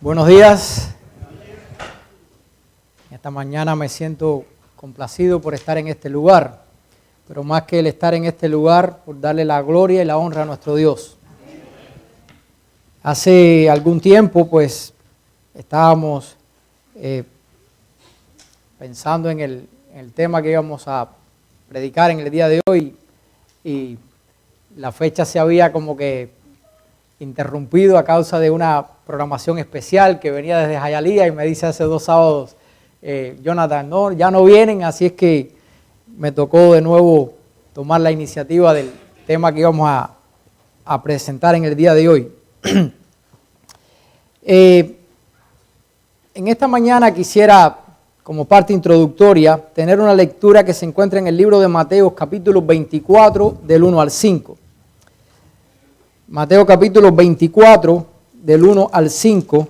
Buenos días. Esta mañana me siento complacido por estar en este lugar, pero más que el estar en este lugar, por darle la gloria y la honra a nuestro Dios. Hace algún tiempo, pues, estábamos pensando en el tema que íbamos a predicar en el día de hoy y la fecha se había como que interrumpido a causa de una programación especial que venía desde Hialeah y me dice hace 2 sábados, Jonathan, no, ya no vienen, así es que me tocó de nuevo tomar la iniciativa del tema que íbamos a presentar en el día de hoy. En esta mañana quisiera, como parte introductoria, tener una lectura que se encuentra en el libro de Mateo, capítulo 24, del 1 al 5. Mateo capítulo 24, del 1 al 5,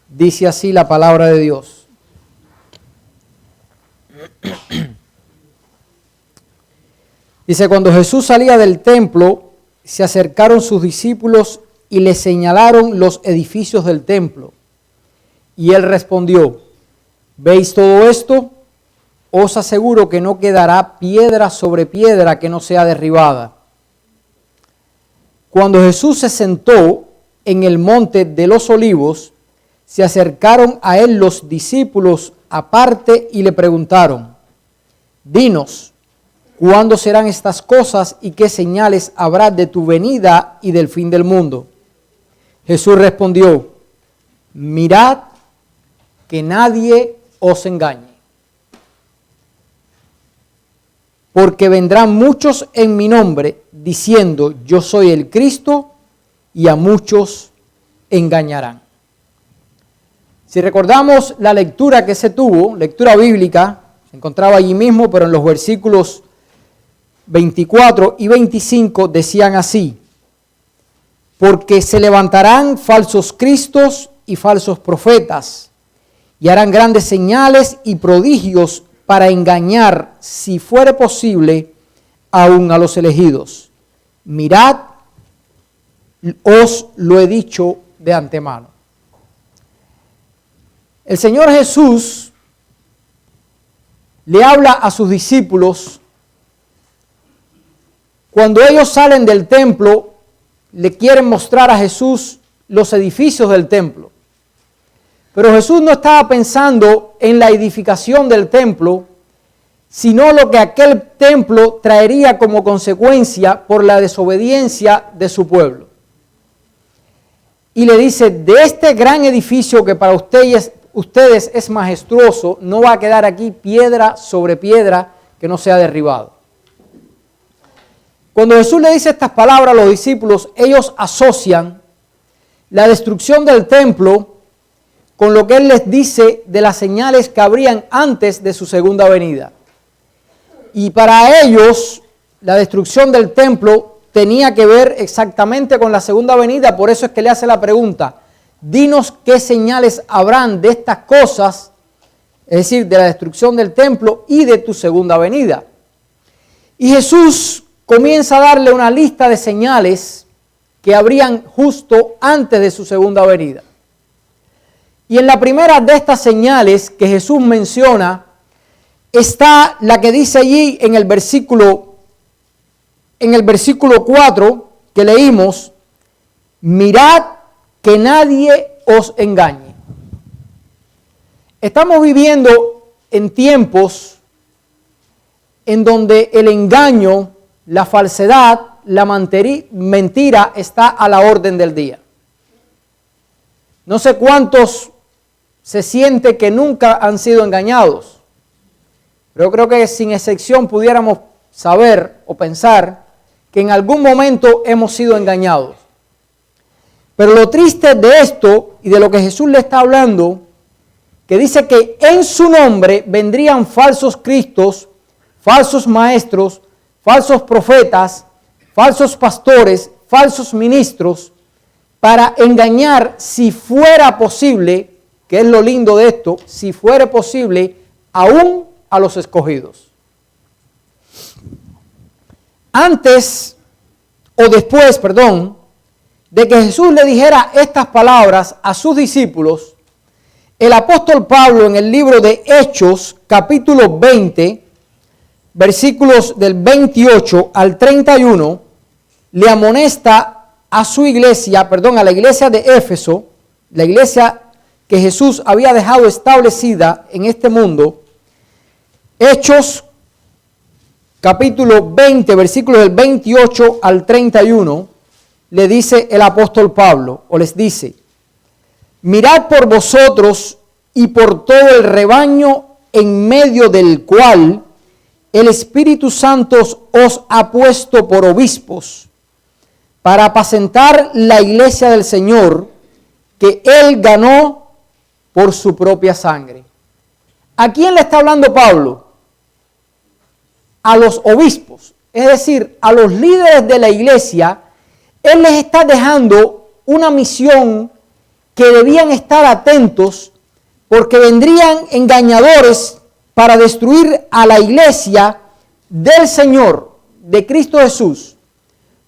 dice así la palabra de Dios. Dice, cuando Jesús salía del templo, se acercaron sus discípulos y le señalaron los edificios del templo. Y él respondió, ¿veis todo esto? Os aseguro que no quedará piedra sobre piedra que no sea derribada. Cuando Jesús se sentó en el monte de los olivos, se acercaron a él los discípulos aparte y le preguntaron, dinos, ¿cuándo serán estas cosas y qué señales habrá de tu venida y del fin del mundo? Jesús respondió, mirad que nadie os engañe. Porque vendrán muchos en mi nombre diciendo, yo soy el Cristo, y a muchos engañarán. Si recordamos la lectura que se tuvo, lectura bíblica, se encontraba allí mismo, pero en los versículos 24 y 25 decían así, porque se levantarán falsos cristos y falsos profetas, y harán grandes señales y prodigios para engañar, si fuere posible, aún a los elegidos. Mirad, os lo he dicho de antemano. El Señor Jesús le habla a sus discípulos cuando ellos salen del templo, le quieren mostrar a Jesús los edificios del templo. Pero Jesús no estaba pensando en la edificación del templo, sino lo que aquel templo traería como consecuencia por la desobediencia de su pueblo. Y le dice, de este gran edificio que para ustedes es majestuoso, no va a quedar aquí piedra sobre piedra que no sea derribado. Cuando Jesús le dice estas palabras a los discípulos, ellos asocian la destrucción del templo con lo que Él les dice de las señales que habrían antes de su segunda venida. Y para ellos, la destrucción del templo tenía que ver exactamente con la segunda venida, por eso es que le hace la pregunta, dinos qué señales habrán de estas cosas, es decir, de la destrucción del templo y de tu segunda venida. Y Jesús comienza a darle una lista de señales que habrían justo antes de su segunda venida. Y en la primera de estas señales que Jesús menciona, está la que dice allí en el versículo 4 que leímos, mirad que nadie os engañe. Estamos viviendo en tiempos en donde el engaño, la falsedad, la mentira está a la orden del día. No sé cuántos se siente que nunca han sido engañados, pero creo que sin excepción pudiéramos saber o pensar que en algún momento hemos sido engañados. Pero lo triste de esto y de lo que Jesús le está hablando, que dice que en su nombre vendrían falsos cristos, falsos maestros, falsos profetas, falsos pastores, falsos ministros, para engañar, si fuera posible, que es lo lindo de esto, si fuera posible, aún a los escogidos. Antes o después, de que Jesús le dijera estas palabras a sus discípulos, el apóstol Pablo en el libro de Hechos, capítulo 20, versículos del 28 al 31, le amonesta a su iglesia, a la iglesia de Éfeso, la iglesia que Jesús había dejado establecida en este mundo. Hechos capítulo 20, versículos del 28 al 31, le dice el apóstol Pablo, o les dice: mirad por vosotros y por todo el rebaño en medio del cual el Espíritu Santo os ha puesto por obispos, para apacentar la iglesia del Señor, que Él ganó por su propia sangre. ¿A quién le está hablando Pablo? A los obispos, es decir, a los líderes de la iglesia. Él les está dejando una misión que debían estar atentos, porque vendrían engañadores para destruir a la iglesia del Señor, de Cristo Jesús.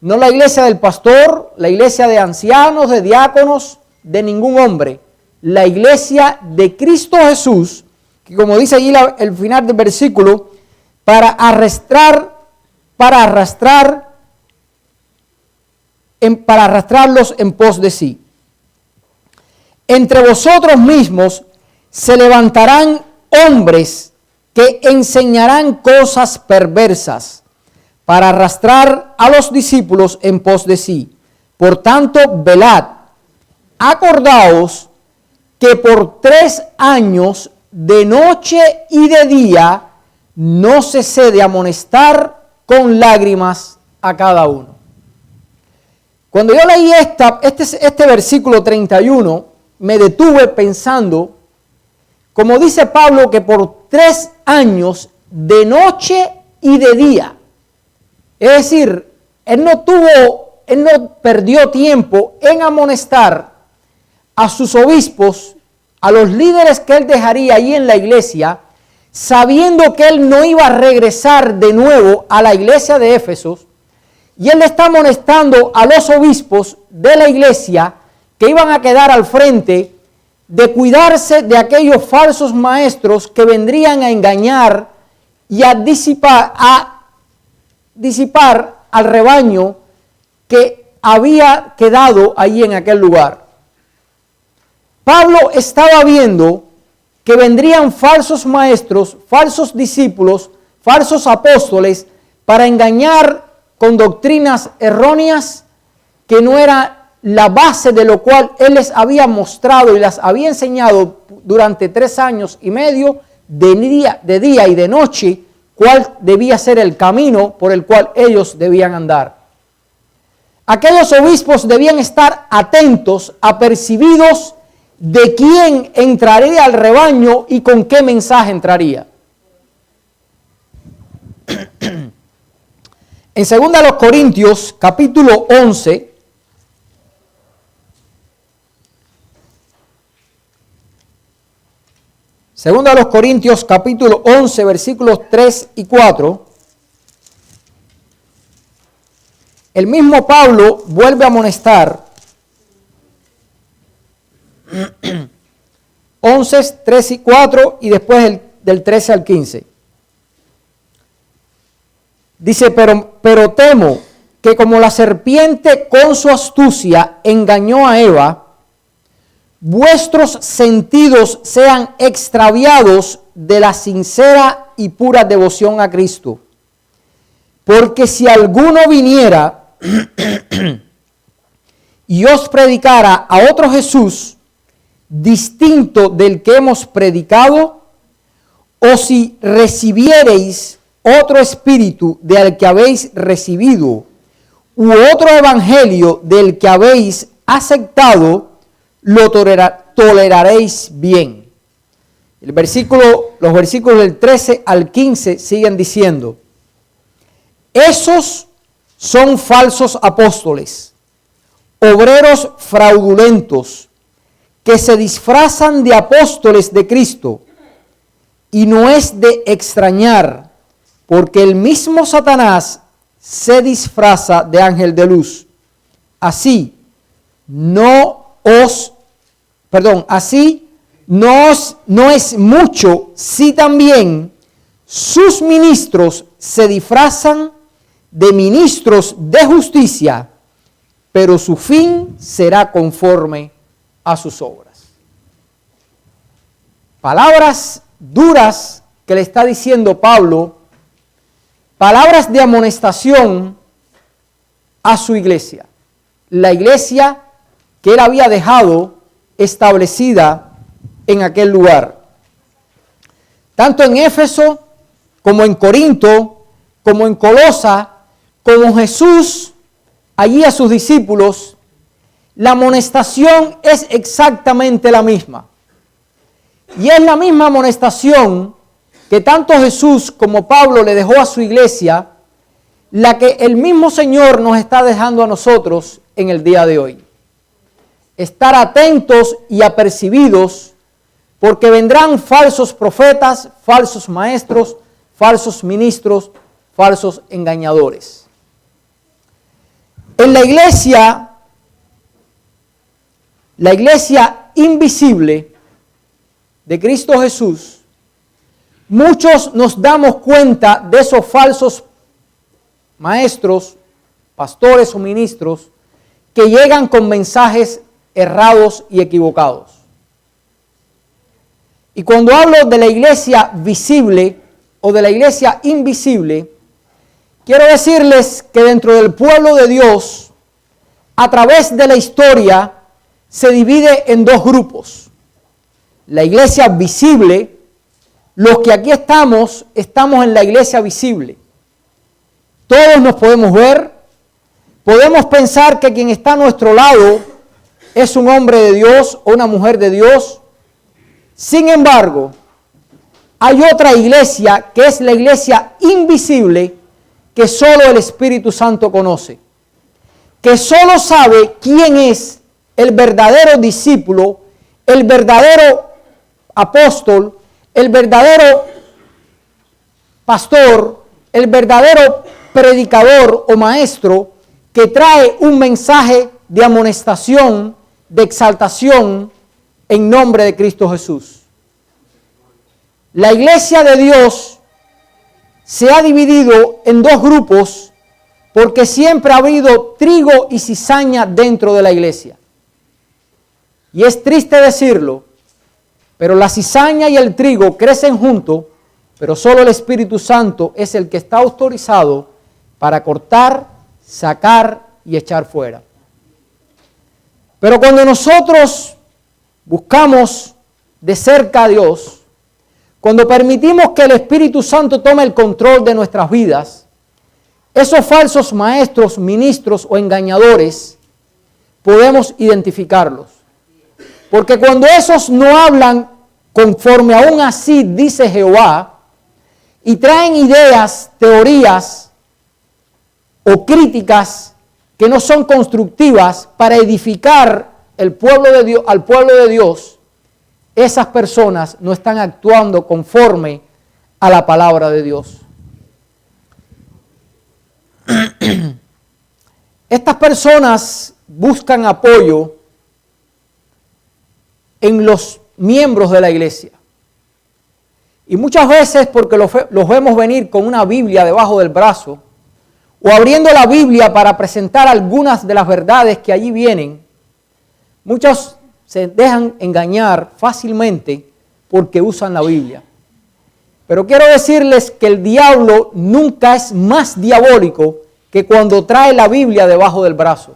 No la iglesia del pastor, la iglesia de ancianos, de diáconos, de ningún hombre. La iglesia de Cristo Jesús, que como dice allí el final del versículo, para arrastrarlos en pos de sí. Entre vosotros mismos se levantarán hombres que enseñarán cosas perversas para arrastrar a los discípulos en pos de sí. Por tanto, velad, acordaos que por 3 años, de noche y de día, no cesé de amonestar con lágrimas a cada uno. Cuando yo leí este versículo 31, me detuve pensando, como dice Pablo, que por 3 años, de noche y de día. Es decir, él no perdió tiempo en amonestar a sus obispos, a los líderes que él dejaría ahí en la iglesia, sabiendo que él no iba a regresar de nuevo a la iglesia de Éfeso. Y él le está amonestando a los obispos de la iglesia que iban a quedar al frente de cuidarse de aquellos falsos maestros que vendrían a engañar y a disipar al rebaño que había quedado allí en aquel lugar. Pablo estaba viendo que vendrían falsos maestros, falsos discípulos, falsos apóstoles para engañar con doctrinas erróneas que no era la base de lo cual él les había mostrado y las había enseñado durante 3 años y medio, de día y de noche, cuál debía ser el camino por el cual ellos debían andar. Aquellos obispos debían estar atentos, apercibidos de quién entraría al rebaño y con qué mensaje entraría. En 2 Corintios, capítulo 11, Segunda a los Corintios, capítulo 11, versículos 3 y 4, el mismo Pablo vuelve a amonestar. 11, 3 y 4 y después del 13 al 15. Dice, pero temo que como la serpiente con su astucia engañó a Eva, vuestros sentidos sean extraviados de la sincera y pura devoción a Cristo. Porque si alguno viniera y os predicara a otro Jesús distinto del que hemos predicado, o si recibiereis otro espíritu del que habéis recibido, u otro evangelio del que habéis aceptado, lo toleraréis bien. Los versículos del 13 al 15 siguen diciendo: esos son falsos apóstoles, obreros fraudulentos, que se disfrazan de apóstoles de Cristo, y no es de extrañar, porque el mismo Satanás se disfraza de ángel de luz. Así, así no es mucho si también sus ministros se disfrazan de ministros de justicia, pero su fin será conforme a sus obras. Palabras duras que le está diciendo Pablo, palabras de amonestación a su iglesia, la iglesia que él había dejado establecida en aquel lugar. Tanto en Éfeso, como en Corinto, como en Colosa, como Jesús allí a sus discípulos, la amonestación es exactamente la misma. Y es la misma amonestación que tanto Jesús como Pablo le dejó a su iglesia, la que el mismo Señor nos está dejando a nosotros en el día de hoy. Estar atentos y apercibidos, porque vendrán falsos profetas, falsos maestros, falsos ministros, falsos engañadores. En la iglesia invisible de Cristo Jesús, muchos nos damos cuenta de esos falsos maestros, pastores o ministros que llegan con mensajes errados y equivocados. Y cuando hablo de la iglesia visible o de la iglesia invisible, quiero decirles que dentro del pueblo de Dios, a través de la historia, se divide en dos grupos. La iglesia visible, los que aquí estamos en la iglesia visible. Todos nos podemos ver, podemos pensar que quien está a nuestro lado es un hombre de Dios o una mujer de Dios. Sin embargo, hay otra iglesia que es la iglesia invisible que solo el Espíritu Santo conoce, que solo sabe quién es el verdadero discípulo, el verdadero apóstol, el verdadero pastor, el verdadero predicador o maestro que trae un mensaje de amonestación, de exaltación en nombre de Cristo Jesús. La iglesia de Dios se ha dividido en dos grupos porque siempre ha habido trigo y cizaña dentro de la iglesia. Y es triste decirlo, pero la cizaña y el trigo crecen juntos, pero solo el Espíritu Santo es el que está autorizado para cortar, sacar y echar fuera. Pero cuando nosotros buscamos de cerca a Dios, cuando permitimos que el Espíritu Santo tome el control de nuestras vidas, esos falsos maestros, ministros o engañadores, podemos identificarlos. Porque cuando esos no hablan conforme aún así dice Jehová, y traen ideas, teorías o críticas que no son constructivas para edificar al pueblo de Dios, esas personas no están actuando conforme a la palabra de Dios. Estas personas buscan apoyo en los miembros de la iglesia. Y muchas veces porque los vemos venir con una Biblia debajo del brazo o abriendo la Biblia para presentar algunas de las verdades que allí vienen, muchos se dejan engañar fácilmente porque usan la Biblia. Pero quiero decirles que el diablo nunca es más diabólico que cuando trae la Biblia debajo del brazo.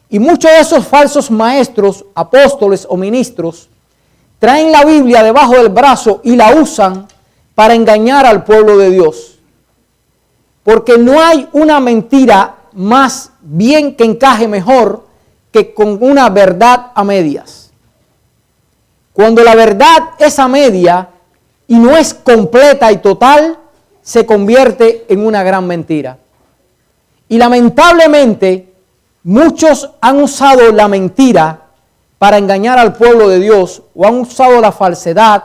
Y muchos de esos falsos maestros, apóstoles o ministros traen la Biblia debajo del brazo y la usan para engañar al pueblo de Dios. Porque no hay una mentira más bien que encaje mejor que con una verdad a medias. Cuando la verdad es a media y no es completa y total, se convierte en una gran mentira. Y lamentablemente, muchos han usado la mentira para engañar al pueblo de Dios, o han usado la falsedad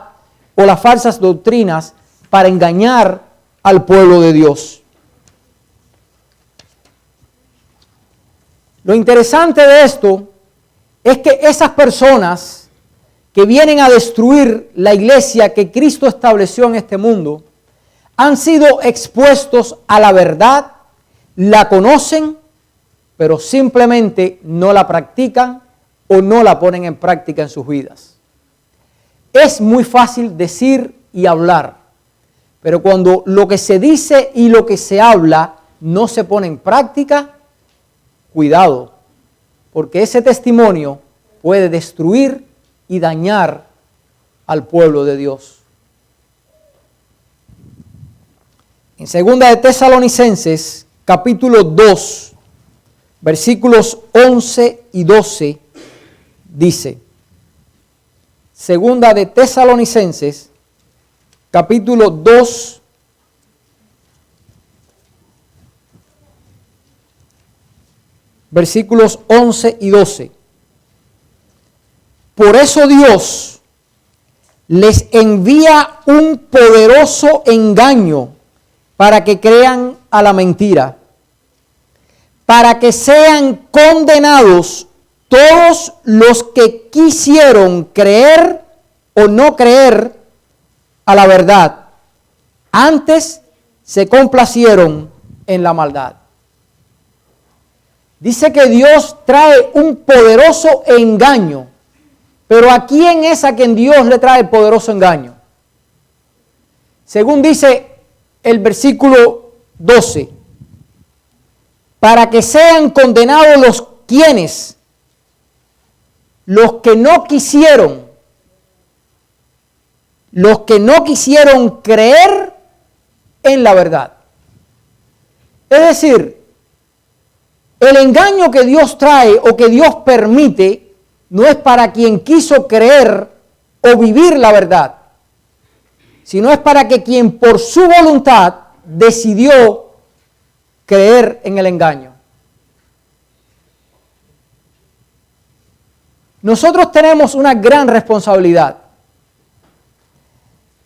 o las falsas doctrinas para engañar al pueblo de Dios. Lo interesante de esto es que esas personas que vienen a destruir la iglesia que Cristo estableció en este mundo, han sido expuestos a la verdad, la conocen, pero simplemente no la practican o no la ponen en práctica en sus vidas. Es muy fácil decir y hablar, pero cuando lo que se dice y lo que se habla no se pone en práctica, cuidado, porque ese testimonio puede destruir y dañar al pueblo de Dios. En 2 de Tesalonicenses, capítulo 2, versículos 11 y 12, dice, 2 de Tesalonicenses, capítulo 2, versículos 11 y 12. Por eso Dios les envía un poderoso engaño para que crean a la mentira, para que sean condenados todos los que quisieron creer o no creer a la verdad. Antes se complacieron en la maldad. Dice que Dios trae un poderoso engaño. Pero ¿a quién es a quien Dios le trae el poderoso engaño? Según dice el versículo 12, para que sean condenados los quienes, los que no quisieron creer en la verdad. Es decir, el engaño que Dios trae o que Dios permite no es para quien quiso creer o vivir la verdad, sino es para que quien por su voluntad decidió creer en el engaño. Nosotros tenemos una gran responsabilidad,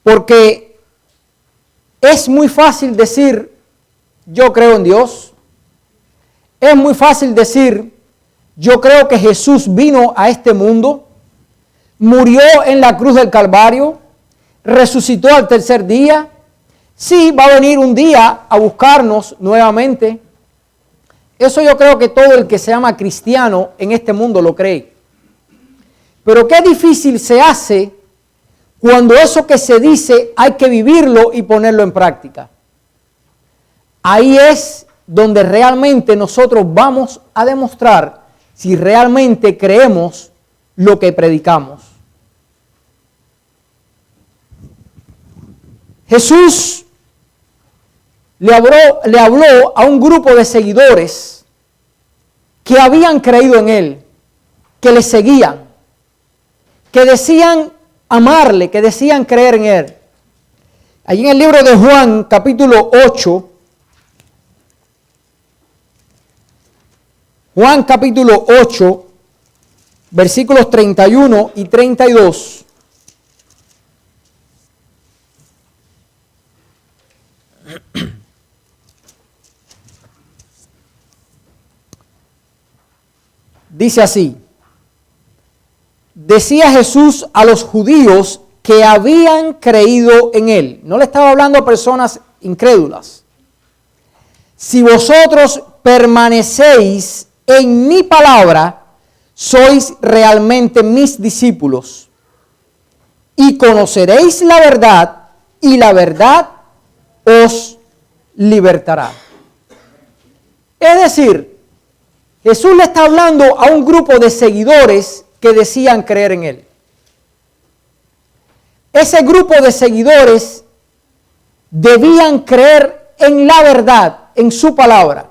porque es muy fácil decir, yo creo en Dios. Es muy fácil decir, yo creo que Jesús vino a este mundo, murió en la cruz del Calvario, resucitó al tercer día. Sí, va a venir un día a buscarnos nuevamente. Eso yo creo que todo el que se llama cristiano en este mundo lo cree. Pero qué difícil se hace cuando eso que se dice hay que vivirlo y ponerlo en práctica. Ahí es donde realmente nosotros vamos a demostrar si realmente creemos lo que predicamos. Jesús le habló a un grupo de seguidores que habían creído en Él, que le seguían, que decían amarle, que decían creer en Él. Allí en el libro de Juan, capítulo 8, Juan capítulo 8, versículos 31 y 32. Dice así, decía Jesús a los judíos que habían creído en Él. No le estaba hablando a personas incrédulas. Si vosotros permanecéis en mi palabra, sois realmente mis discípulos y conoceréis la verdad y la verdad os libertará. Es decir, Jesús le está hablando a un grupo de seguidores que decían creer en Él. Ese grupo de seguidores debían creer en la verdad, en su palabra.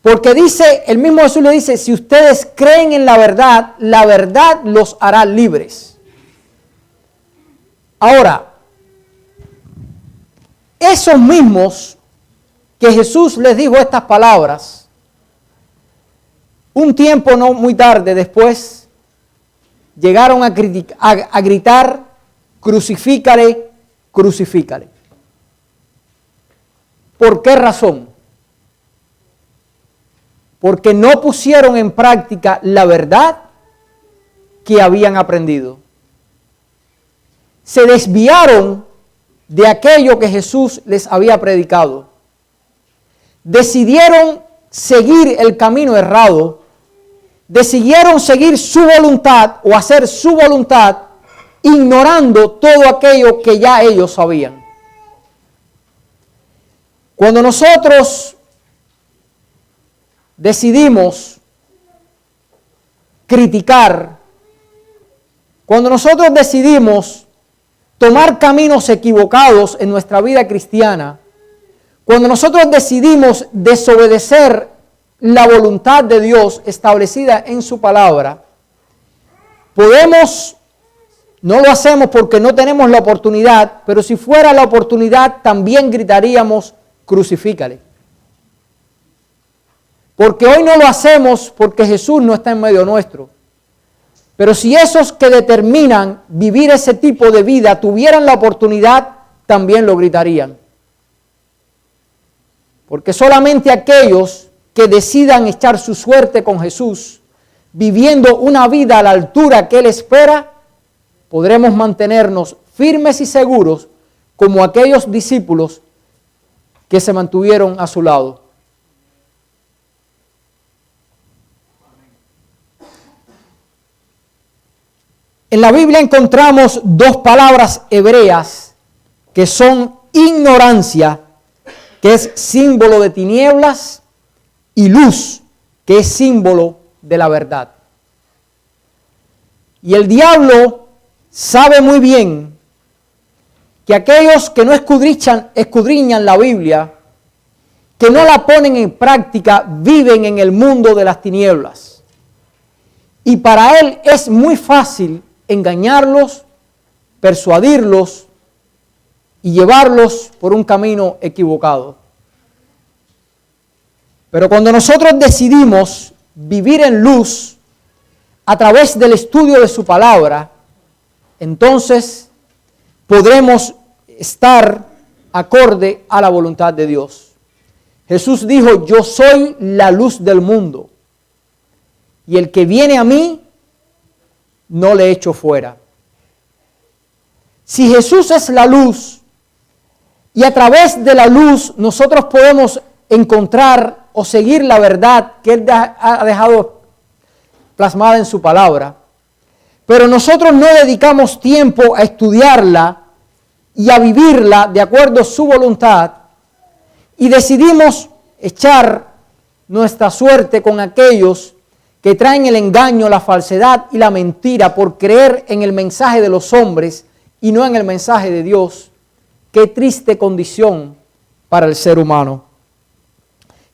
Porque dice, el mismo Jesús le dice, si ustedes creen en la verdad los hará libres. Ahora, esos mismos que Jesús les dijo estas palabras, un tiempo no muy tarde después, llegaron a gritar, crucifícale, crucifícale. ¿Por qué razón? Porque no pusieron en práctica la verdad que habían aprendido. Se desviaron de aquello que Jesús les había predicado. Decidieron seguir el camino errado, decidieron seguir su voluntad o hacer su voluntad, ignorando todo aquello que ya ellos sabían. Cuando nosotros decidimos criticar, cuando nosotros decidimos tomar caminos equivocados en nuestra vida cristiana, cuando nosotros decidimos desobedecer la voluntad de Dios establecida en su palabra, no lo hacemos porque no tenemos la oportunidad, pero si fuera la oportunidad también gritaríamos, crucifícale. Porque hoy no lo hacemos porque Jesús no está en medio nuestro. Pero si esos que determinan vivir ese tipo de vida tuvieran la oportunidad, también lo gritarían. Porque solamente aquellos que decidan echar su suerte con Jesús, viviendo una vida a la altura que Él espera, podremos mantenernos firmes y seguros como aquellos discípulos que se mantuvieron a su lado. En la Biblia encontramos dos palabras hebreas que son ignorancia, que es símbolo de tinieblas, y luz, que es símbolo de la verdad. Y el diablo sabe muy bien que aquellos que no escudriñan la Biblia, que no la ponen en práctica, viven en el mundo de las tinieblas. Y para él es muy fácil engañarlos, persuadirlos y llevarlos por un camino equivocado. Pero cuando nosotros decidimos vivir en luz a través del estudio de su palabra, entonces podremos estar acorde a la voluntad de Dios. Jesús dijo, yo soy la luz del mundo, y el que viene a mí, no le echo fuera. Si Jesús es la luz, y a través de la luz nosotros podemos encontrar o seguir la verdad que Él ha dejado plasmada en su palabra, pero nosotros no dedicamos tiempo a estudiarla y a vivirla de acuerdo a su voluntad, y decidimos echar nuestra suerte con aquellos que traen el engaño, la falsedad y la mentira por creer en el mensaje de los hombres y no en el mensaje de Dios. Qué triste condición para el ser humano.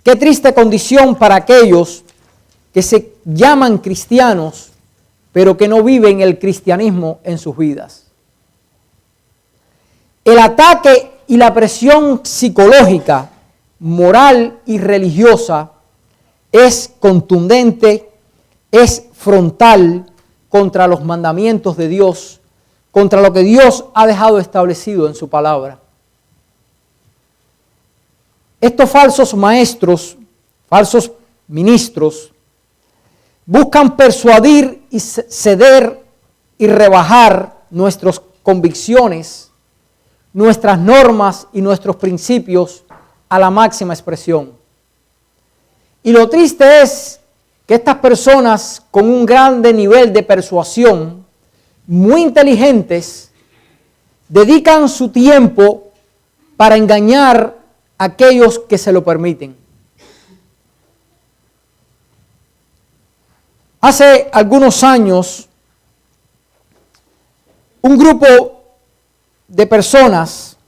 Qué triste condición para aquellos que se llaman cristianos, pero que no viven el cristianismo en sus vidas. El ataque y la presión psicológica, moral y religiosa es contundente, es frontal contra los mandamientos de Dios, contra lo que Dios ha dejado establecido en su palabra. Estos falsos maestros, falsos ministros, buscan persuadir y ceder y rebajar nuestras convicciones, nuestras normas y nuestros principios a la máxima expresión. Y lo triste es que estas personas con un grande nivel de persuasión, muy inteligentes, dedican su tiempo para engañar a aquellos que se lo permiten. Hace algunos años, un grupo de personas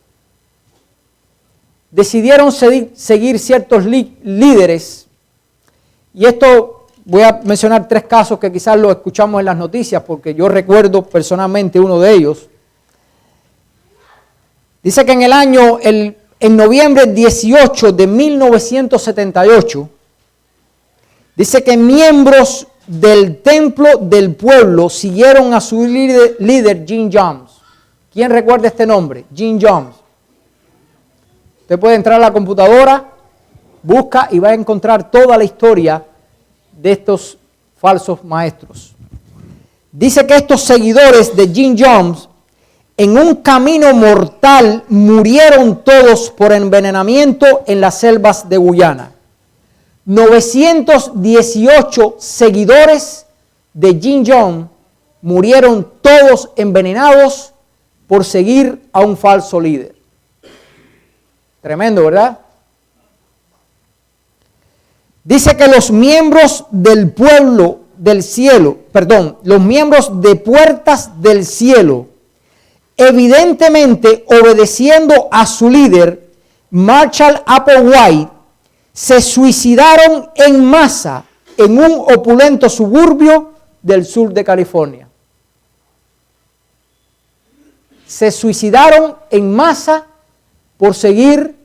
decidieron seguir ciertos líderes, y esto voy a mencionar 3 casos que quizás lo escuchamos en las noticias, porque yo recuerdo personalmente uno de ellos. Dice que en noviembre 18 de 1978, dice que miembros del templo del pueblo siguieron a su líder Jim Jones. ¿Quién recuerda este nombre? Jim Jones. Usted puede entrar a la computadora, busca y va a encontrar toda la historia de estos falsos maestros. dice que estos seguidores de Jim Jones, en un camino mortal, murieron todos por envenenamiento en las selvas de Guyana. 918 seguidores de Jim Jones murieron todos envenenados por seguir a un falso líder. Tremendo, ¿verdad? Dice que los miembros del pueblo del cielo, los miembros de Puertas del Cielo, evidentemente obedeciendo a su líder, Marshall Applewhite, se suicidaron en masa en un opulento suburbio del sur de California. Se suicidaron en masa por seguir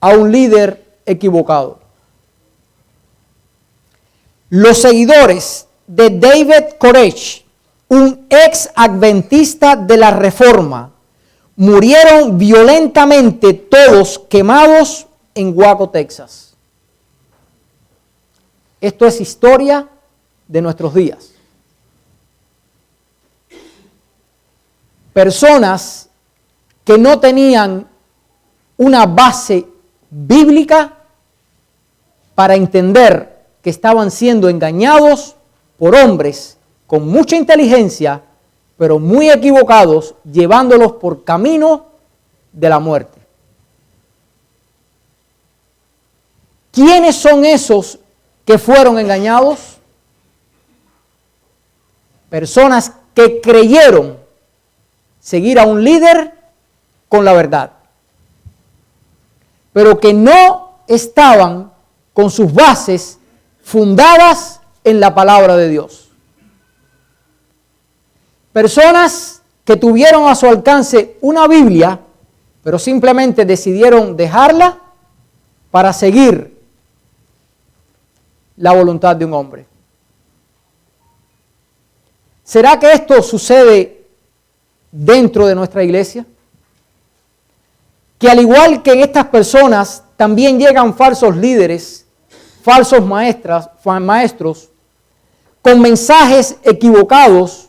a un líder equivocado. Los seguidores de David Koresh, un ex adventista de la Reforma, murieron violentamente todos quemados en Waco, Texas. Esto es historia de nuestros días. Personas que no tenían una base bíblica para entender que estaban siendo engañados por hombres con mucha inteligencia, pero muy equivocados, llevándolos por camino de la muerte. ¿Quiénes son esos que fueron engañados? Personas que creyeron seguir a un líder con la verdad, pero que no estaban con sus bases fundadas en la palabra de Dios. Personas que tuvieron a su alcance una Biblia, pero simplemente decidieron dejarla para seguir la voluntad de un hombre. ¿Será que esto sucede dentro de nuestra iglesia? Que al igual que en estas personas, también llegan falsos líderes, falsos maestros, con mensajes equivocados,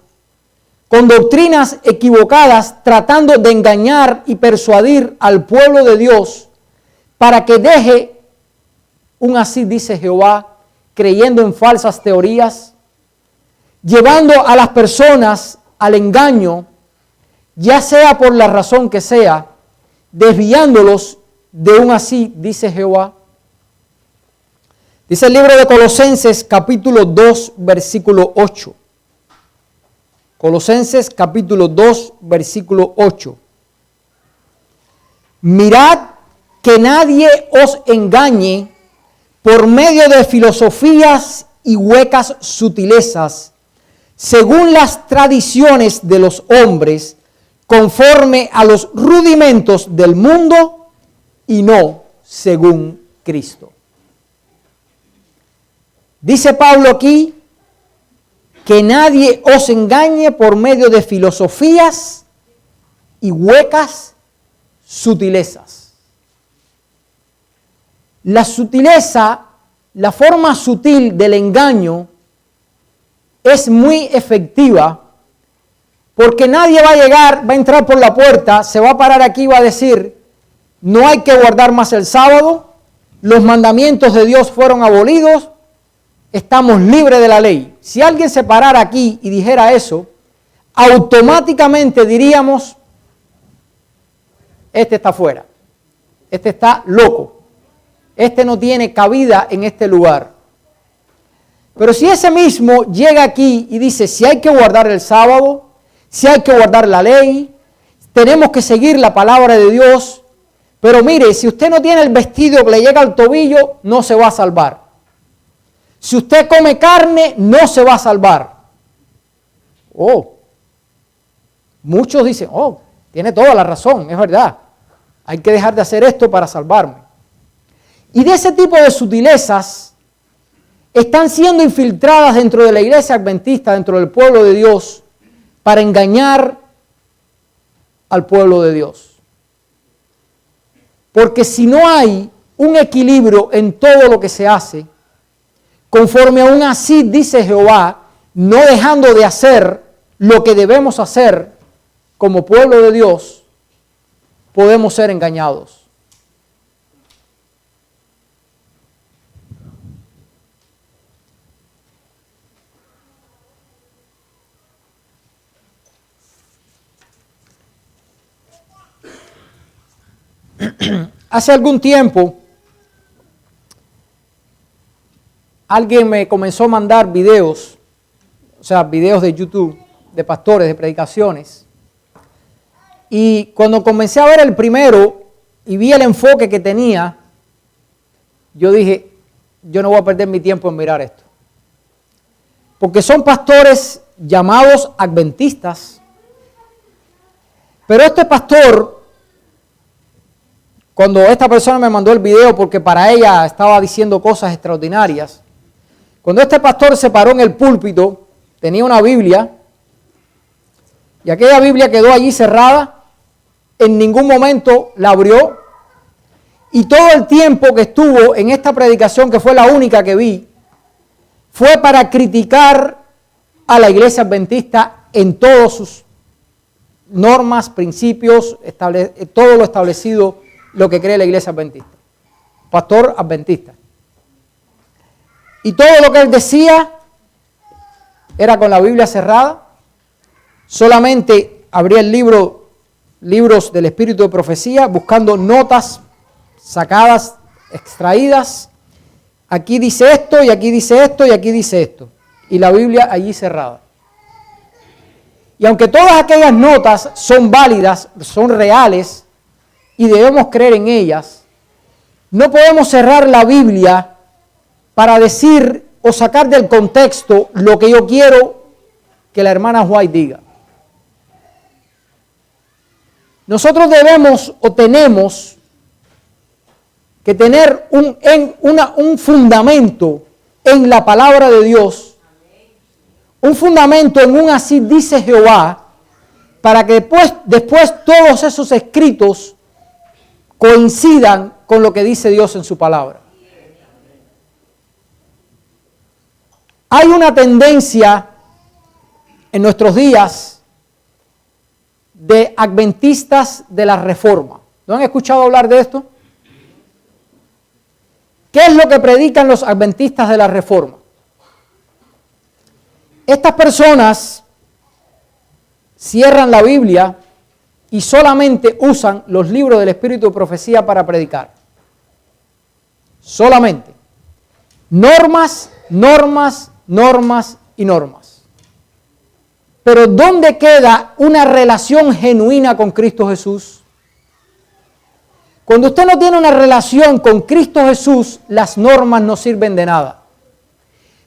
con doctrinas equivocadas, tratando de engañar y persuadir al pueblo de Dios para que deje un así dice Jehová, creyendo en falsas teorías, llevando a las personas al engaño, ya sea por la razón que sea, desviándolos de un así dice Jehová. Dice el libro de Colosenses capítulo 2 versículo 8. Colosenses capítulo 2 versículo 8. Mirad que nadie os engañe por medio de filosofías y huecas sutilezas, según las tradiciones de los hombres, conforme a los rudimentos del mundo y no según Cristo. Dice Pablo aquí que nadie os engañe por medio de filosofías y huecas sutilezas. La sutileza, la forma sutil del engaño es muy efectiva porque nadie va a llegar, va a entrar por la puerta, se va a parar aquí y va a decir, no hay que guardar más el sábado, los mandamientos de Dios fueron abolidos, estamos libres de la ley. Si alguien se parara aquí y dijera eso, automáticamente diríamos, este está fuera, este está loco, este no tiene cabida en este lugar. Pero si ese mismo llega aquí y dice, si hay que guardar el sábado, si hay que guardar la ley, tenemos que seguir la palabra de Dios, pero mire, si usted no tiene el vestido que le llega al tobillo, no se va a salvar. Si usted come carne, no se va a salvar. Oh, muchos dicen, oh, tiene toda la razón, es verdad. Hay que dejar de hacer esto para salvarme. Y de ese tipo de sutilezas están siendo infiltradas dentro de la iglesia adventista, dentro del pueblo de Dios, para engañar al pueblo de Dios. Porque si no hay un equilibrio en todo lo que se hace, conforme aún así dice Jehová, no dejando de hacer lo que debemos hacer como pueblo de Dios, podemos ser engañados. Hace algún tiempo, alguien me comenzó a mandar videos, o sea, videos de YouTube, de pastores, de predicaciones. Y cuando comencé a ver el primero y vi el enfoque que tenía, yo dije, yo no voy a perder mi tiempo en mirar esto. Porque son pastores llamados adventistas. Pero este pastor, cuando esta persona me mandó el video, porque para ella estaba diciendo cosas extraordinarias, cuando este pastor se paró en el púlpito, tenía una Biblia, y aquella Biblia quedó allí cerrada, en ningún momento la abrió, y todo el tiempo que estuvo en esta predicación, que fue la única que vi, fue para criticar a la iglesia adventista en todos sus normas, principios, todo lo establecido, lo que cree la iglesia adventista. Pastor adventista. Y todo lo que él decía era con la Biblia cerrada. Solamente abría el libros del Espíritu de Profecía, buscando notas sacadas, extraídas. Aquí dice esto, y aquí dice esto, y aquí dice esto. Y la Biblia allí cerrada. Y aunque todas aquellas notas son válidas, son reales, y debemos creer en ellas, no podemos cerrar la Biblia para decir o sacar del contexto lo que yo quiero que la hermana White diga. Nosotros debemos o tenemos que tener un fundamento en la palabra de Dios, un fundamento en un así dice Jehová, para que después todos esos escritos coincidan con lo que dice Dios en su palabra. Hay una tendencia en nuestros días de adventistas de la Reforma. ¿No han escuchado hablar de esto? ¿Qué es lo que predican los adventistas de la Reforma? Estas personas cierran la Biblia y solamente usan los libros del Espíritu de Profecía para predicar. Solamente. Normas, normas, normas y normas. Pero ¿dónde queda una relación genuina con Cristo Jesús? Cuando usted no tiene una relación con Cristo Jesús, las normas no sirven de nada.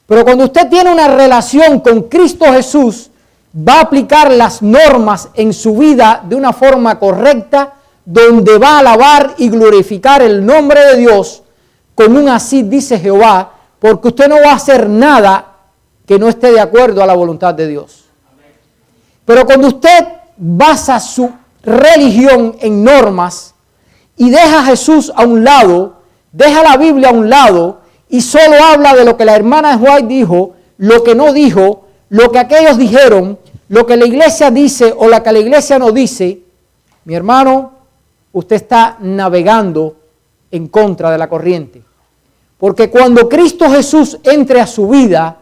Pero cuando usted tiene una relación con Cristo Jesús, va a aplicar las normas en su vida de una forma correcta, donde va a alabar y glorificar el nombre de Dios con un así dice Jehová, porque usted no va a hacer nada que no esté de acuerdo a la voluntad de Dios. Pero cuando usted basa su religión en normas y deja a Jesús a un lado, deja la Biblia a un lado y solo habla de lo que la hermana White dijo, lo que no dijo, lo que aquellos dijeron, lo que la iglesia dice o lo que la iglesia no dice, mi hermano, usted está navegando en contra de la corriente. Porque cuando Cristo Jesús entre a su vida,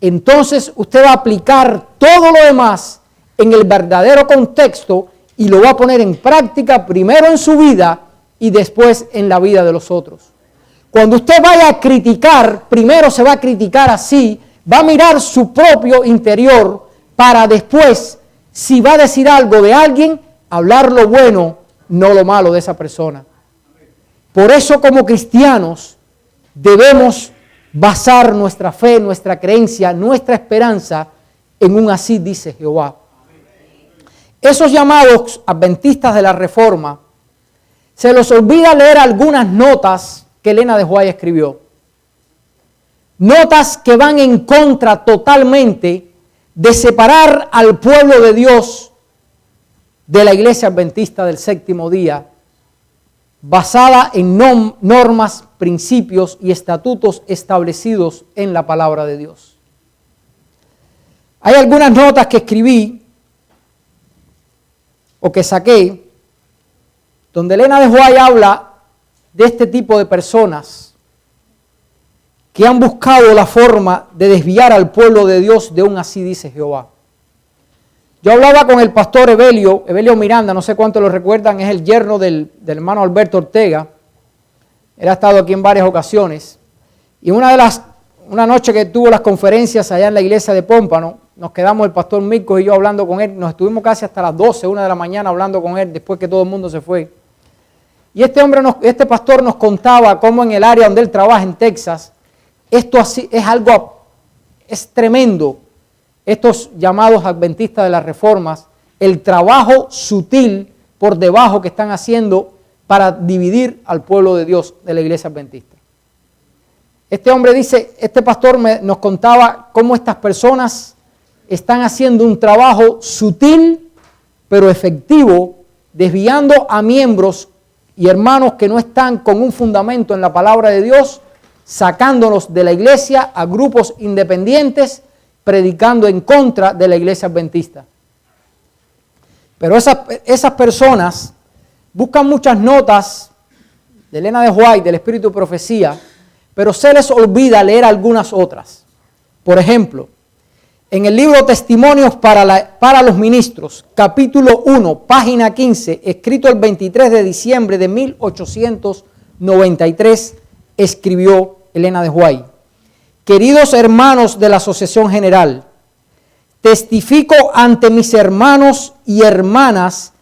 entonces usted va a aplicar todo lo demás en el verdadero contexto y lo va a poner en práctica primero en su vida y después en la vida de los otros. Cuando usted vaya a criticar, primero se va a criticar así, va a mirar su propio interior para después, si va a decir algo de alguien, hablar lo bueno, no lo malo de esa persona. Por eso como cristianos debemos basar nuestra fe, nuestra creencia, nuestra esperanza en un así dice Jehová. Esos llamados adventistas de la Reforma, se les olvida leer algunas notas que Elena de White escribió. Notas que van en contra totalmente de separar al pueblo de Dios de la iglesia adventista del séptimo día, basada en normas, principios y estatutos establecidos en la palabra de Dios. Hay algunas notas que escribí o que saqué, donde Elena de White habla de este tipo de personas que han buscado la forma de desviar al pueblo de Dios de un así dice Jehová. Yo hablaba con el pastor Evelio Miranda, no sé cuántos lo recuerdan, es el yerno del hermano Alberto Ortega. Él ha estado aquí en varias ocasiones. Y una noche que tuvo las conferencias allá en la iglesia de Pómpano, nos quedamos el pastor Mirko y yo hablando con él. Nos estuvimos casi hasta las 12, 1 de la mañana hablando con él después que todo el mundo se fue. Y este pastor nos contaba cómo en el área donde él trabaja en Texas, esto así es tremendo. Estos llamados adventistas de las reformas, el trabajo sutil por debajo que están haciendo para dividir al pueblo de Dios de la iglesia adventista. Este pastor nos contaba cómo estas personas están haciendo un trabajo sutil pero efectivo, desviando a miembros y hermanos que no están con un fundamento en la palabra de Dios, sacándolos de la iglesia a grupos independientes, predicando en contra de la iglesia adventista. Pero esas personas buscan muchas notas de Elena de White, del Espíritu de Profecía, pero se les olvida leer algunas otras. Por ejemplo, en el libro Testimonios para los Ministros, capítulo 1, página 15, escrito el 23 de diciembre de 1893, escribió Elena de White: queridos hermanos de la Asociación General, testifico ante mis hermanos y hermanas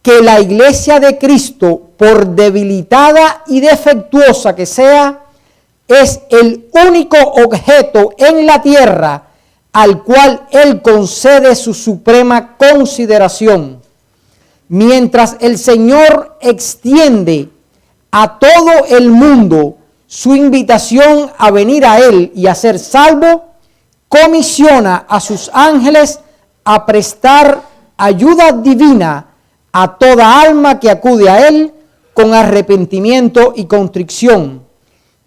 que la Iglesia de Cristo, por debilitada y defectuosa que sea, es el único objeto en la tierra al cual Él concede su suprema consideración. Mientras el Señor extiende a todo el mundo su invitación a venir a Él y a ser salvo, comisiona a sus ángeles a prestar ayuda divina a toda alma que acude a Él con arrepentimiento y contrición.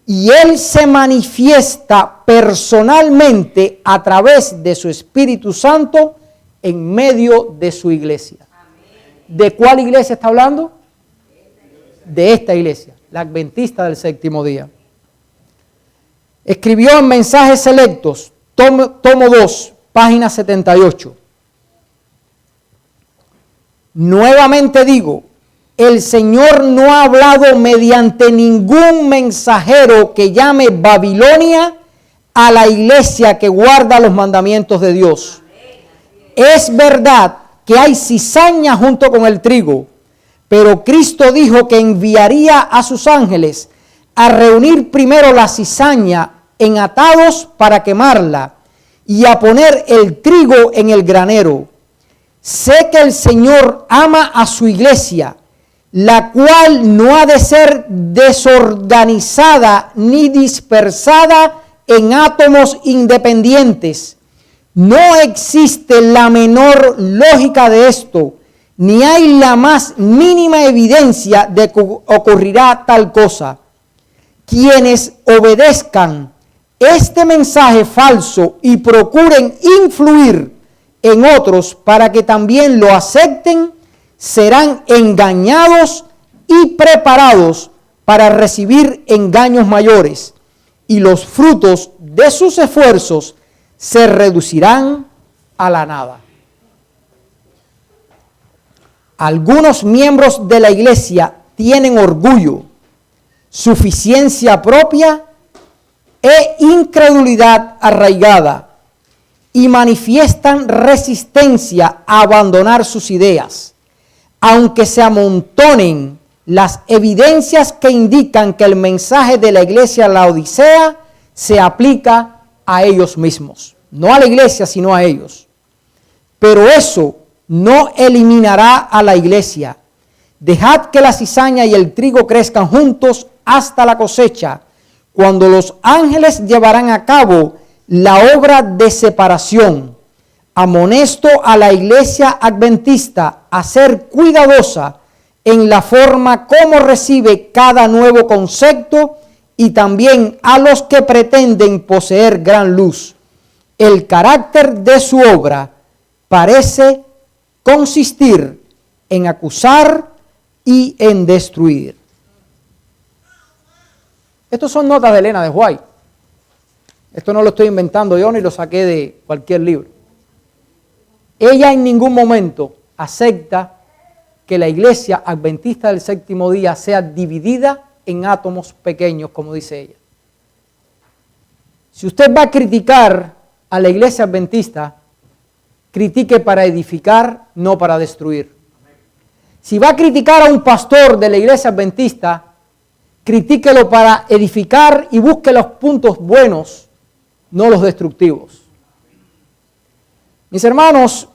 Y Él se manifiesta personalmente a través de su Espíritu Santo en medio de su iglesia. ¿De cuál iglesia está hablando? De esta iglesia, la adventista del séptimo día. Escribió en Mensajes Selectos, tomo 2, página 78. Nuevamente digo, el Señor no ha hablado mediante ningún mensajero que llame Babilonia a la iglesia que guarda los mandamientos de Dios. Es verdad que hay cizaña junto con el trigo, pero Cristo dijo que enviaría a sus ángeles a reunir primero la cizaña en atados para quemarla y a poner el trigo en el granero. Sé que el Señor ama a su iglesia, la cual no ha de ser desorganizada ni dispersada en átomos independientes. No existe la menor lógica de esto, ni hay la más mínima evidencia de que ocurrirá tal cosa. Quienes obedezcan este mensaje falso y procuren influir en otros para que también lo acepten, serán engañados y preparados para recibir engaños mayores, y los frutos de sus esfuerzos se reducirán a la nada. Algunos miembros de la iglesia tienen orgullo, suficiencia propia e incredulidad arraigada y manifiestan resistencia a abandonar sus ideas, aunque se amontonen las evidencias que indican que el mensaje de la iglesia Laodicea se aplica a ellos mismos, no a la iglesia sino a ellos. Pero eso no eliminará a la iglesia. Dejad que la cizaña y el trigo crezcan juntos hasta la cosecha, cuando los ángeles llevarán a cabo la obra de separación. Amonesto a la iglesia adventista a ser cuidadosa en la forma como recibe cada nuevo concepto, y también a los que pretenden poseer gran luz. el carácter de su obra parece consistir en acusar y en destruir. Estas son notas de Elena de White. Esto no lo estoy inventando yo ni lo saqué de cualquier libro. Ella en ningún momento acepta que la iglesia adventista del séptimo día sea dividida en átomos pequeños, como dice ella. Si usted va a criticar a la iglesia adventista, critique para edificar, no para destruir. Si va a criticar a un pastor de la iglesia adventista, critíquelo para edificar y busque los puntos buenos, no los destructivos. Mis hermanos,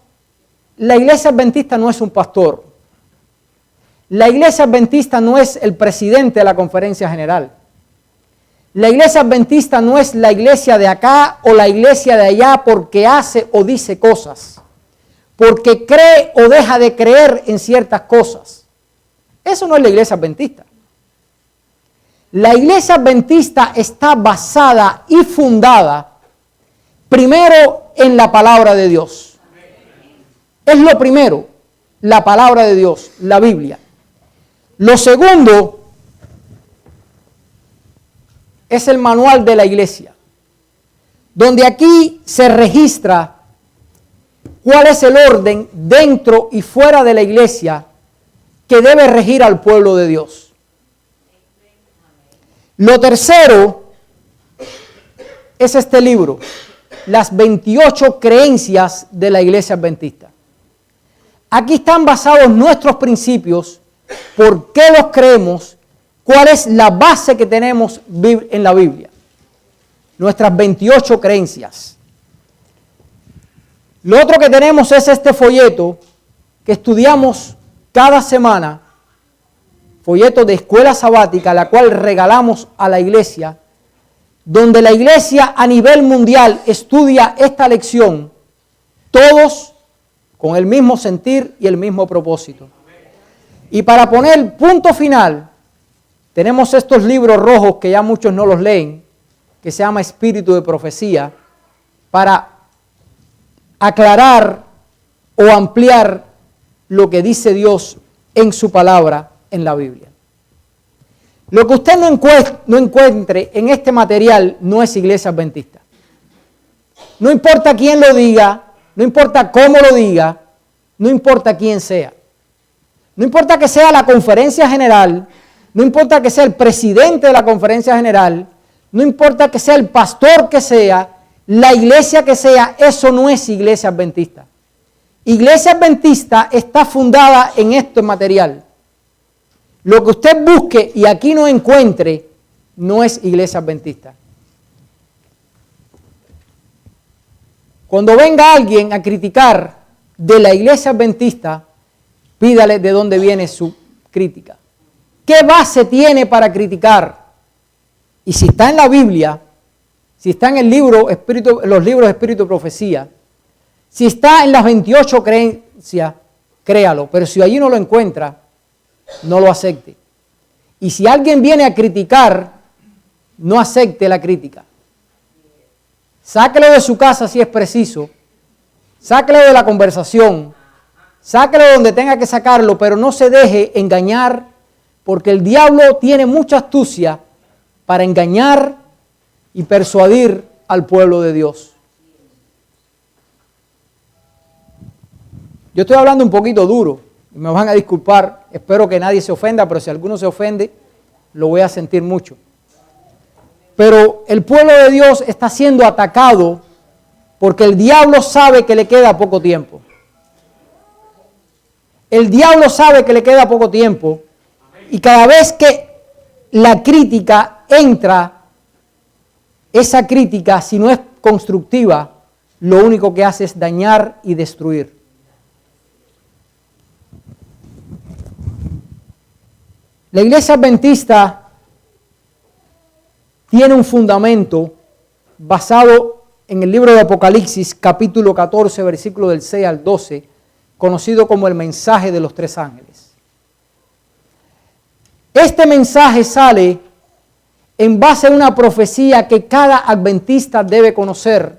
la iglesia adventista no es un pastor. La iglesia adventista no es el presidente de la conferencia general. La iglesia adventista no es la iglesia de acá o la iglesia de allá porque hace o dice cosas, porque cree o deja de creer en ciertas cosas. Eso no es la iglesia adventista. La iglesia adventista está basada y fundada primero en la palabra de Dios. Es lo primero, la palabra de Dios, la Biblia. Lo segundo es el manual de la iglesia, donde aquí se registra cuál es el orden dentro y fuera de la iglesia que debe regir al pueblo de Dios. Lo tercero es este libro, las 28 creencias de la iglesia adventista. Aquí están basados nuestros principios, por qué los creemos, cuál es la base que tenemos en la Biblia. Nuestras 28 creencias. Lo otro que tenemos es este folleto que estudiamos cada semana, folleto de escuela sabática, la cual regalamos a la iglesia, donde la iglesia a nivel mundial estudia esta lección, todos con el mismo sentir y el mismo propósito. Y para poner punto final, tenemos estos libros rojos que ya muchos no los leen, que se llama Espíritu de Profecía, para aclarar o ampliar lo que dice Dios en su palabra en la Biblia. Lo que usted no encuentre en este material no es iglesia adventista. No importa quién lo diga, no importa cómo lo diga, no importa quién sea. No importa que sea la conferencia general, no importa que sea el presidente de la conferencia general, no importa que sea el pastor que sea, la iglesia que sea, eso no es iglesia adventista. Iglesia adventista está fundada en esto material. Lo que usted busque y aquí no encuentre, no es iglesia adventista. Cuando venga alguien a criticar de la iglesia adventista, pídale de dónde viene su crítica. ¿Qué base tiene para criticar? Y si está en la Biblia, si está en el libro los libros de Espíritu y Profecía, si está en las 28 creencias, créalo. Pero si allí no lo encuentra, no lo acepte. Y si alguien viene a criticar, no acepte la crítica. Sáquelo de su casa si es preciso. Sáquelo de la conversación. Sáquelo donde tenga que sacarlo, pero no se deje engañar, porque el diablo tiene mucha astucia para engañar y persuadir al pueblo de Dios. Yo estoy hablando un poquito duro, me van a disculpar, espero que nadie se ofenda, pero si alguno se ofende, lo voy a sentir mucho. Pero el pueblo de Dios está siendo atacado porque el diablo sabe que le queda poco tiempo. El diablo sabe que le queda poco tiempo y cada vez que la crítica entra, esa crítica, si no es constructiva, lo único que hace es dañar y destruir. La iglesia adventista tiene un fundamento basado en el libro de Apocalipsis, capítulo 14, versículo del 6 al 12, conocido como el mensaje de los 3 ángeles. Este mensaje sale en base a una profecía que cada adventista debe conocer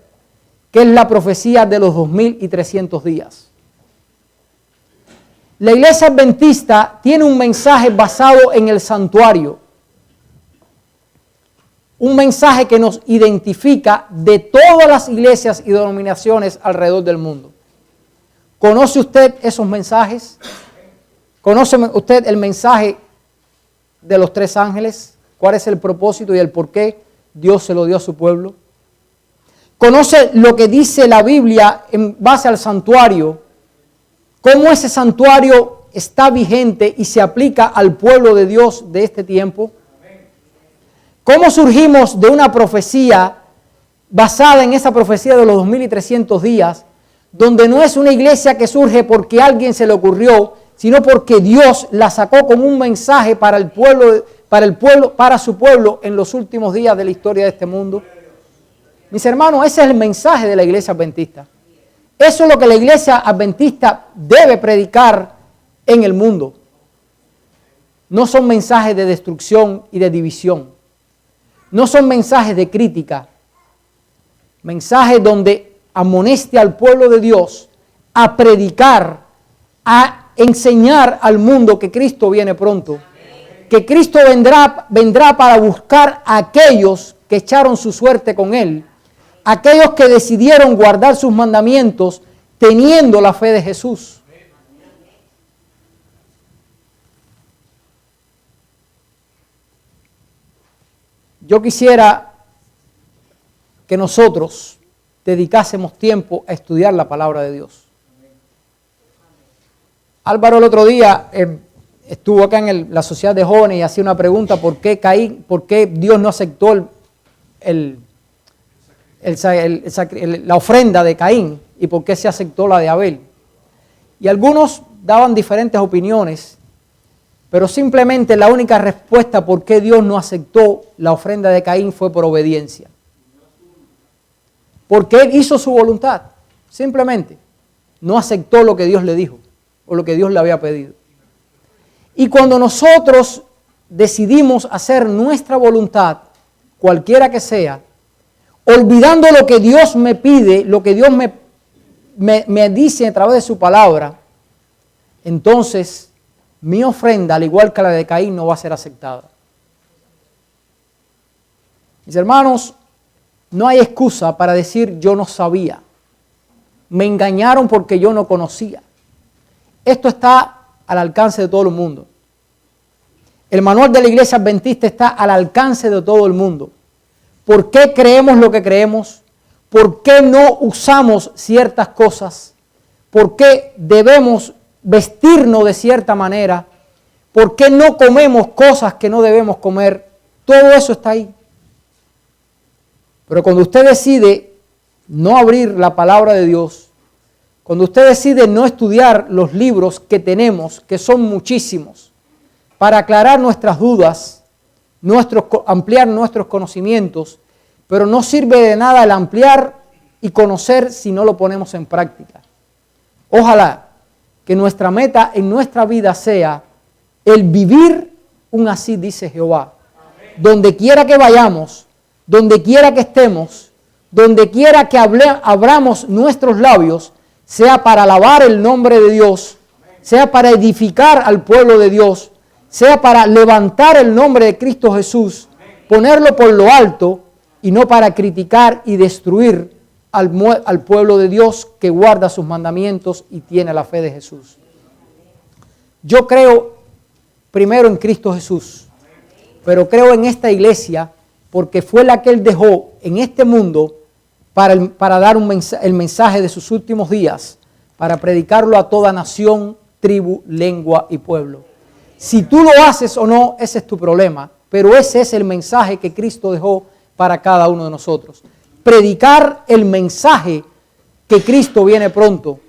que es la profecía de los 2300 días. La iglesia adventista tiene un mensaje basado en el santuario, un mensaje que nos identifica de todas las iglesias y denominaciones alrededor del mundo. ¿Conoce usted esos mensajes? ¿Conoce usted el mensaje de los 3 ángeles? ¿Cuál es el propósito y el por qué Dios se lo dio a su pueblo? ¿Conoce lo que dice la Biblia en base al santuario? ¿Cómo ese santuario está vigente y se aplica al pueblo de Dios de este tiempo? ¿Cómo surgimos de una profecía basada en esa profecía de los 2300 días, donde no es una iglesia que surge porque a alguien se le ocurrió, sino porque Dios la sacó como un mensaje para el pueblo, para su pueblo en los últimos días de la historia de este mundo? Mis hermanos, ese es el mensaje de la iglesia adventista. Eso es lo que la iglesia adventista debe predicar en el mundo. No son mensajes de destrucción y de división. No son mensajes de crítica. Mensajes donde amoneste al pueblo de Dios a predicar, a enseñar al mundo que Cristo viene pronto. Que Cristo vendrá para buscar a aquellos que echaron su suerte con Él. Aquellos que decidieron guardar sus mandamientos teniendo la fe de Jesús. Yo quisiera que nosotros dedicásemos tiempo a estudiar la palabra de Dios. Álvaro el otro día estuvo acá en la sociedad de jóvenes y hacía una pregunta: ¿por qué Dios no aceptó la ofrenda de Caín y por qué se aceptó la de Abel? Y algunos daban diferentes opiniones, pero simplemente la única respuesta por qué Dios no aceptó la ofrenda de Caín fue por obediencia. Porque él hizo su voluntad, simplemente no aceptó lo que Dios le dijo o lo que Dios le había pedido. Y cuando nosotros decidimos hacer nuestra voluntad, cualquiera que sea, olvidando lo que Dios me pide, lo que Dios me dice a través de su palabra, entonces mi ofrenda, al igual que la de Caín, no va a ser aceptada. Mis hermanos, no hay excusa para decir yo no sabía. Me engañaron porque yo no conocía. Esto está al alcance de todo el mundo. El manual de la iglesia adventista está al alcance de todo el mundo. ¿Por qué creemos lo que creemos? ¿Por qué no usamos ciertas cosas? ¿Por qué debemos vestirnos de cierta manera? ¿Por qué no comemos cosas que no debemos comer? Todo eso está ahí. Pero cuando usted decide no abrir la palabra de Dios, cuando usted decide no estudiar los libros que tenemos, que son muchísimos, para aclarar nuestras dudas, ampliar nuestros conocimientos, pero no sirve de nada el ampliar y conocer si no lo ponemos en práctica. Ojalá que nuestra meta en nuestra vida sea el vivir un así dice Jehová. Donde quiera que vayamos, donde quiera que estemos, donde quiera que abramos nuestros labios, sea para alabar el nombre de Dios, sea para edificar al pueblo de Dios, sea para levantar el nombre de Cristo Jesús, ponerlo por lo alto y no para criticar y destruir al pueblo de Dios que guarda sus mandamientos y tiene la fe de Jesús. Yo creo primero en Cristo Jesús, pero creo en esta iglesia porque fue la que Él dejó en este mundo para dar el mensaje de sus últimos días, para predicarlo a toda nación, tribu, lengua y pueblo. Si tú lo haces o no, ese es tu problema, pero ese es el mensaje que Cristo dejó para cada uno de nosotros. Predicar el mensaje que Cristo viene pronto,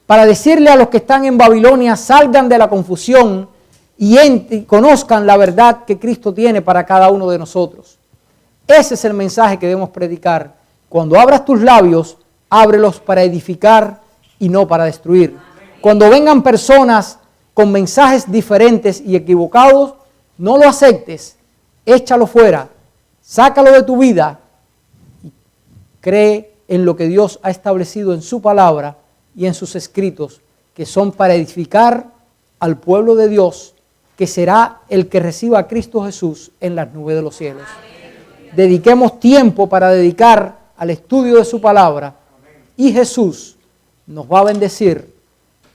para decirle a los que están en Babilonia, salgan de la confusión y conozcan la verdad que Cristo tiene para cada uno de nosotros. Ese es el mensaje que debemos predicar. Cuando abras tus labios, ábrelos para edificar y no para destruir. Cuando vengan personas con mensajes diferentes y equivocados, no lo aceptes, échalo fuera, sácalo de tu vida y cree en lo que Dios ha establecido en su palabra y en sus escritos, que son para edificar al pueblo de Dios, que será el que reciba a Cristo Jesús en las nubes de los cielos. Dediquemos tiempo para dedicar al estudio de su palabra, y Jesús nos va a bendecir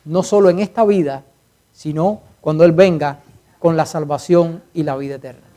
no solo en esta vida, sino cuando Él venga con la salvación y la vida eterna.